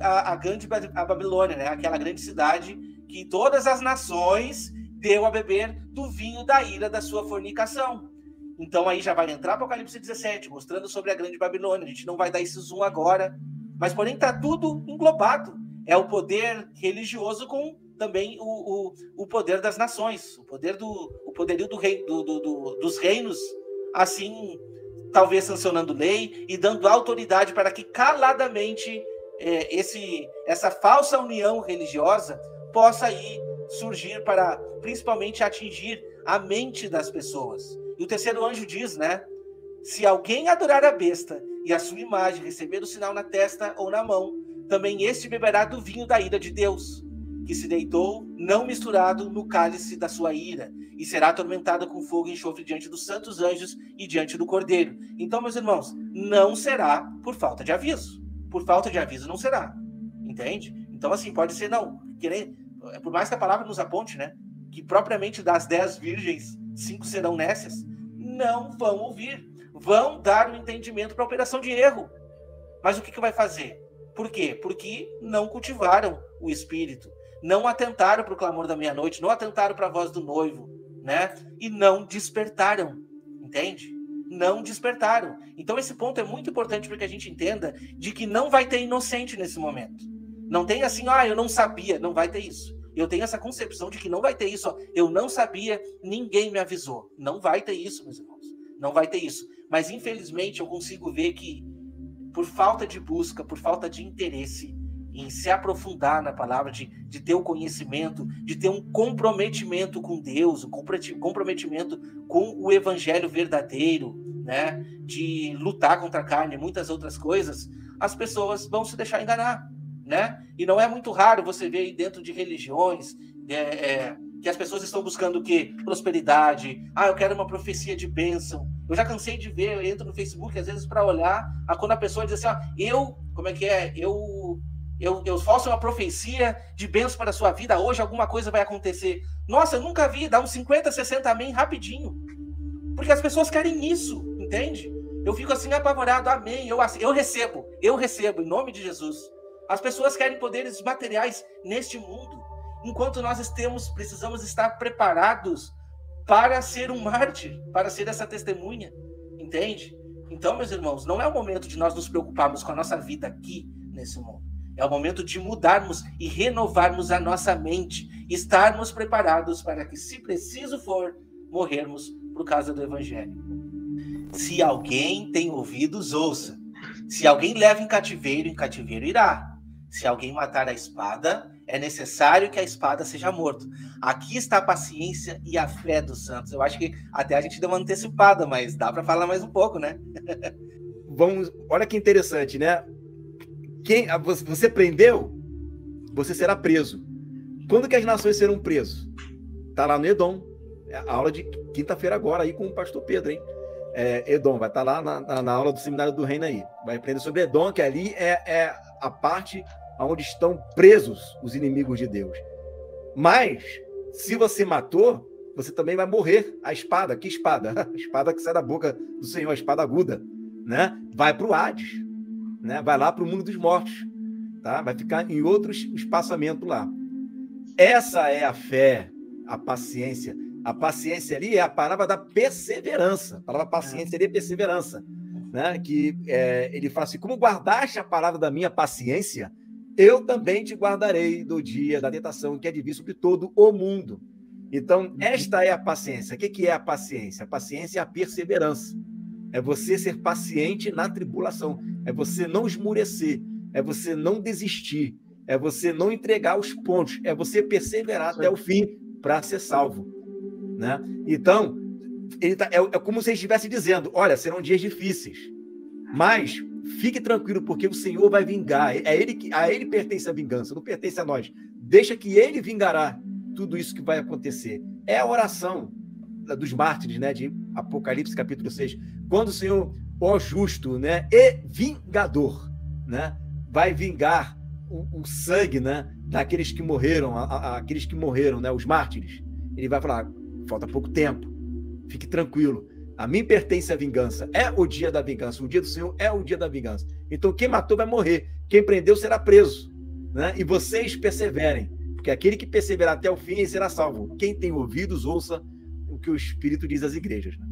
a grande Babilônia, né? Aquela grande cidade que todas as nações deu a beber do vinho da ira da sua fornicação. Então aí já vai entrar Apocalipse 17, mostrando sobre a grande Babilônia. A gente não vai dar esse zoom agora, mas porém está tudo englobado. É o poder religioso com também o poder das nações, o poderio dos reinos, assim, talvez sancionando lei e dando autoridade para que caladamente essa falsa união religiosa possa aí surgir para principalmente atingir a mente das pessoas. E o terceiro anjo diz, né? Se alguém adorar a besta e a sua imagem, receber o sinal na testa ou na mão, também este beberá do vinho da ira de Deus, que se deitou, não misturado, no cálice da sua ira, e será atormentado com fogo e enxofre diante dos santos anjos e diante do Cordeiro. Então, meus irmãos, não será por falta de aviso. Por falta de aviso não será. Entende? Então, assim, pode ser não. Por mais que a palavra nos aponte, né? Que propriamente das 10 virgens, 5 serão nécias, não vão ouvir. Vão dar um entendimento para a operação de erro. Mas o que vai fazer? Por quê? Porque não cultivaram o espírito, não atentaram para o clamor da meia-noite, não atentaram para a voz do noivo, né? E não despertaram, entende? Não despertaram. Então esse ponto é muito importante para que a gente entenda de que não vai ter inocente nesse momento. Não tem assim, eu não sabia, não vai ter isso. Eu tenho essa concepção de que não vai ter isso, eu não sabia, ninguém me avisou. Não vai ter isso, meus irmãos. Não vai ter isso. Mas infelizmente eu consigo ver que por falta de busca, por falta de interesse em se aprofundar na palavra, de ter o conhecimento, de ter um comprometimento com Deus, um comprometimento com o evangelho verdadeiro, né? De lutar contra a carne e muitas outras coisas, as pessoas vão se deixar enganar, né? E não é muito raro você ver aí dentro de religiões que as pessoas estão buscando o quê? Prosperidade. Eu quero uma profecia de bênção. Eu já cansei de ver, eu entro no Facebook às vezes para olhar, quando a pessoa diz assim, eu faço uma profecia de bênção para a sua vida, hoje alguma coisa vai acontecer. Nossa, eu nunca vi, dá uns 50, 60 amém rapidinho. Porque as pessoas querem isso, entende? Eu fico assim apavorado, amém, eu recebo, em nome de Jesus. As pessoas querem poderes materiais neste mundo, enquanto nós precisamos estar preparados para ser um mártir, para ser essa testemunha, entende? Então, meus irmãos, não é o momento de nós nos preocuparmos com a nossa vida aqui, nesse mundo. É o momento de mudarmos e renovarmos a nossa mente, estarmos preparados para que, se preciso for, morrermos por causa do evangelho. Se alguém tem ouvidos, ouça. Se alguém leva em cativeiro irá. Se alguém matar a espada, é necessário que a espada seja morta. Aqui está a paciência e a fé dos santos. Eu acho que até a gente deu uma antecipada, mas dá para falar mais um pouco, né? Olha que interessante, né? Você prendeu, você será preso. Quando que as nações serão presos? Está lá no Edom. É a aula de quinta-feira agora aí com o pastor Pedro, hein? Edom, vai estar lá na aula do Seminário do Reino aí. Vai aprender sobre Edom, que ali é a parte onde estão presos os inimigos de Deus. Mas, se você matou, você também vai morrer. A espada, que espada? A espada que sai da boca do Senhor, a espada aguda, né? Vai para o Hades. Né? Vai lá para o mundo dos mortos, tá? Vai ficar em outro espaçamento lá. Essa é a fé, a paciência. A paciência ali é a palavra da perseverança. A palavra paciência ali é perseverança, né? Que ele fala assim: como guardaste a palavra da minha paciência, eu também te guardarei do dia da tentação que é de vir sobre todo o mundo. Então, esta é a paciência. O que é a paciência? A paciência é a perseverança. É você ser paciente na tribulação. É você não esmurecer. É você não desistir. É você não entregar os pontos. É você perseverar até o fim para ser salvo. Né? Então, é como se ele estivesse dizendo: olha, serão dias difíceis, mas fique tranquilo, porque o Senhor vai vingar. A ele pertence a vingança, não pertence a nós. Deixa que ele vingará tudo isso que vai acontecer. É a oração dos mártires, né, de Apocalipse capítulo 6, quando o Senhor, ó justo, né, e vingador, né, vai vingar o sangue, né, daqueles que morreram, aqueles que morreram, né, os mártires. Ele vai falar: falta pouco tempo, fique tranquilo, a mim pertence a vingança, é o dia da vingança, o dia do Senhor é o dia da vingança. Então quem matou vai morrer, quem prendeu será preso, né? E vocês perseverem, porque aquele que perseverar até o fim será salvo. Quem tem ouvidos, ouça o que o Espírito diz às igrejas, né?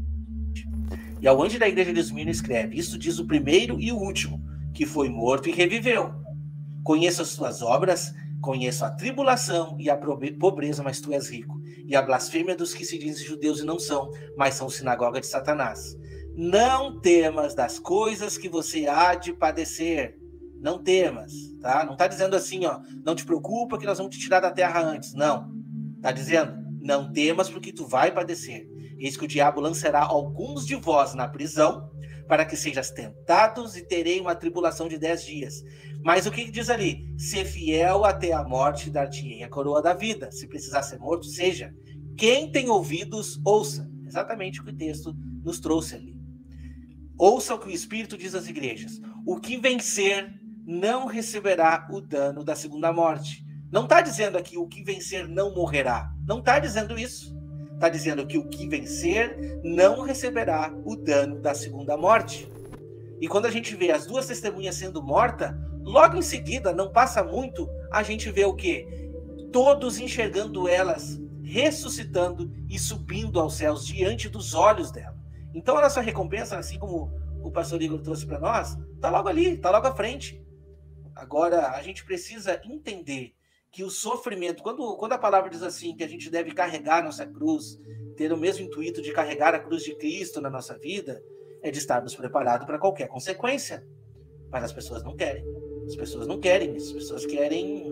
E ao anjo da igreja de Esmirna escreve: isto diz o primeiro e o último, que foi morto e reviveu. Conheço as tuas obras, conheço a tribulação e a pobreza, mas tu és rico, e a blasfêmia dos que se dizem judeus e não são, mas são sinagoga de Satanás. Não temas das coisas que você há de padecer. Não temas, tá? Não está dizendo assim, ó, não te preocupa que nós vamos te tirar da terra antes. Não. Está dizendo: não temas porque tu vai padecer. Eis que o diabo lançará alguns de vós na prisão, para que sejas tentados, e terei uma tribulação de 10 dias. Mas o que diz ali? Ser fiel até a morte, dar-te-ei a coroa da vida. Se precisar ser morto, seja. Quem tem ouvidos, ouça. Exatamente o que o texto nos trouxe ali. Ouça o que o Espírito diz às igrejas. O que vencer não receberá o dano da segunda morte. Não está dizendo aqui o que vencer não morrerá. Não está dizendo isso. Está dizendo que o que vencer não receberá o dano da segunda morte. E quando a gente vê as duas testemunhas sendo mortas, logo em seguida, não passa muito, a gente vê o quê? Todos enxergando elas, ressuscitando e subindo aos céus diante dos olhos dela. Então a nossa recompensa, assim como o pastor Igor trouxe para nós, está logo ali, está logo à frente. Agora, a gente precisa entender que o sofrimento, quando a palavra diz assim, que a gente deve carregar a nossa cruz, ter o mesmo intuito de carregar a cruz de Cristo na nossa vida, é de estarmos preparados para qualquer consequência. Mas as pessoas não querem. As pessoas não querem isso. As pessoas querem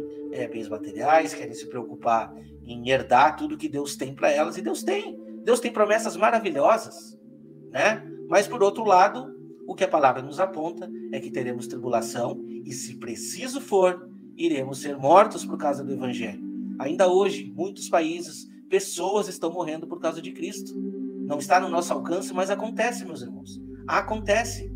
bens materiais, querem se preocupar em herdar tudo que Deus tem para elas. E Deus tem. Deus tem promessas maravilhosas, né? Mas, por outro lado, o que a palavra nos aponta é que teremos tribulação e, se preciso for, iremos ser mortos por causa do Evangelho. Ainda hoje, em muitos países, pessoas estão morrendo por causa de Cristo. Não está no nosso alcance, mas acontece, meus irmãos. Acontece.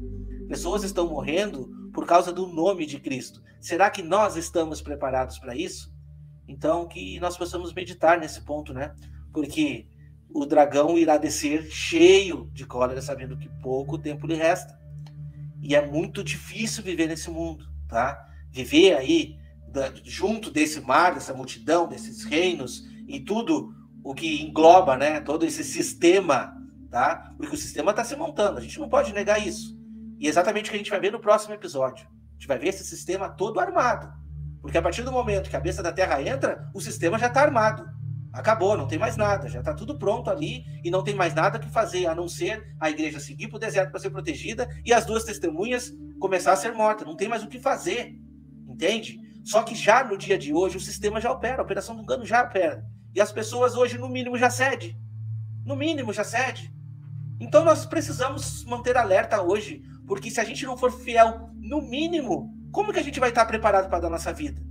Pessoas estão morrendo por causa do nome de Cristo. Será que nós estamos preparados para isso? Então, que nós possamos meditar nesse ponto, né? Porque o dragão irá descer cheio de cólera, sabendo que pouco tempo lhe resta. E é muito difícil viver nesse mundo, tá? Viver aí junto desse mar, dessa multidão, desses reinos e tudo o que engloba, né? Todo esse sistema, tá? Porque o sistema está se montando, a gente não pode negar isso. E é exatamente o que a gente vai ver no próximo episódio. A gente vai ver esse sistema todo armado. Porque a partir do momento que a besta da terra entra, o sistema já está armado. Acabou, não tem mais nada, já está tudo pronto ali e não tem mais nada que fazer, a não ser a igreja seguir para o deserto para ser protegida e as duas testemunhas começar a ser mortas. Não tem mais o que fazer, entende? Só que já no dia de hoje o sistema já opera, a operação do engano já opera. E as pessoas hoje, no mínimo, já cedem. No mínimo, já cedem. Então nós precisamos manter alerta hoje, porque se a gente não for fiel, no mínimo, como que a gente vai estar preparado para dar nossa vida?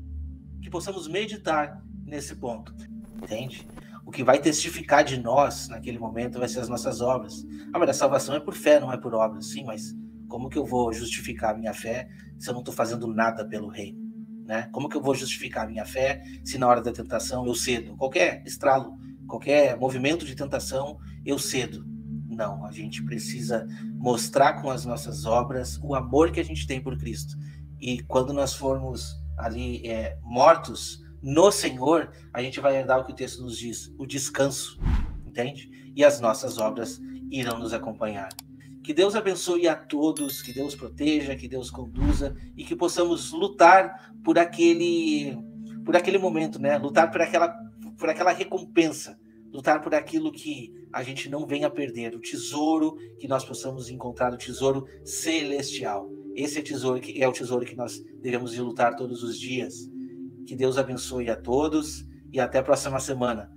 Que possamos meditar nesse ponto. Entende? O que vai testificar de nós naquele momento vai ser as nossas obras. Mas a salvação é por fé, não é por obras. Sim, mas como que eu vou justificar a minha fé se eu não estou fazendo nada pelo reino? Né? Como que eu vou justificar a minha fé se na hora da tentação eu cedo? Qualquer estralo, qualquer movimento de tentação, eu cedo. Não, a gente precisa mostrar com as nossas obras o amor que a gente tem por Cristo. E quando nós formos ali mortos no Senhor, a gente vai herdar o que o texto nos diz, o descanso, entende? E as nossas obras irão nos acompanhar. Que Deus abençoe a todos, que Deus proteja, que Deus conduza e que possamos lutar por aquele momento, né? Lutar por aquela recompensa, lutar por aquilo que a gente não venha a perder, o tesouro que nós possamos encontrar, o tesouro celestial. Esse é o tesouro que nós devemos de lutar todos os dias. Que Deus abençoe a todos e até a próxima semana.